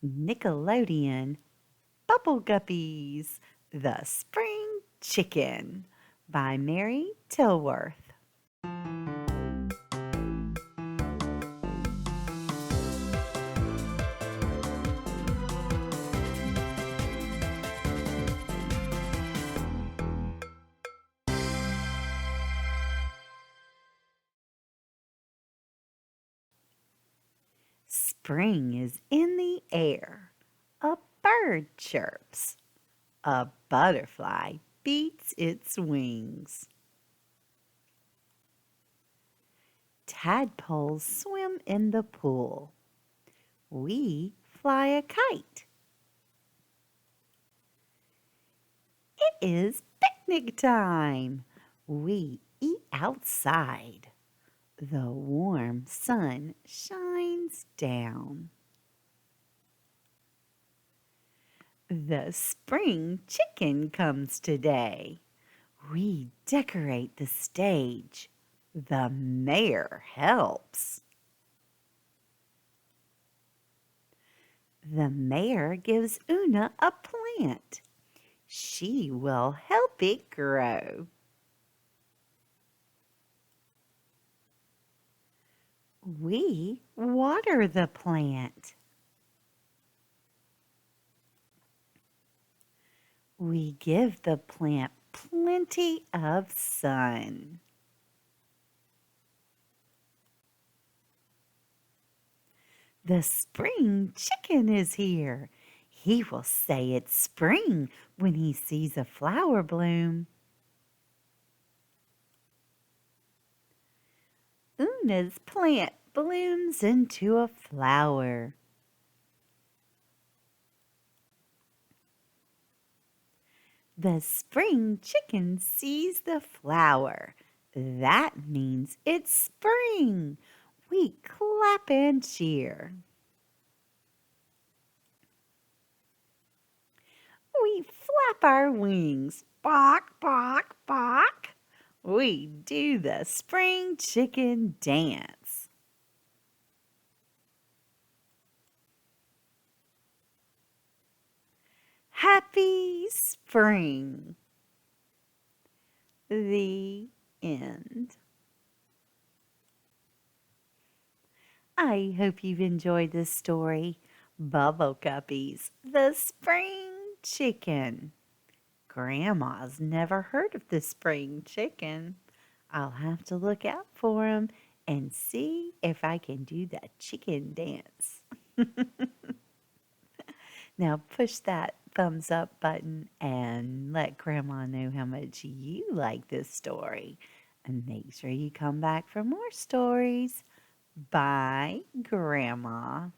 Nickelodeon Bubble Guppies, The Spring Chicken by Mary Tilworth. Spring is in the air. A bird chirps. A butterfly beats its wings. Tadpoles swim in the pool. We fly a kite. It is picnic time. We eat outside. The warm sun shines down. The spring chicken comes today. We decorate the stage. The mayor helps. The mayor gives Oona a plant. She will help it grow. We water the plant. We give the plant plenty of sun. The spring chicken is here. He will say it's spring when he sees a flower bloom. Oona's plant blooms into a flower. The spring chicken sees the flower. That means it's spring. We clap and cheer. We flap our wings. Bawk, bawk, bawk. We do the spring chicken dance. Happy spring. The end. I hope you've enjoyed this story. Bubble Guppies, the spring chicken. Grandma's never heard of the spring chicken. I'll have to look out for him and see if I can do that chicken dance. Now push that thumbs up button and let Grandma know how much you like this story. And make sure you come back for more stories. Bye, Grandma.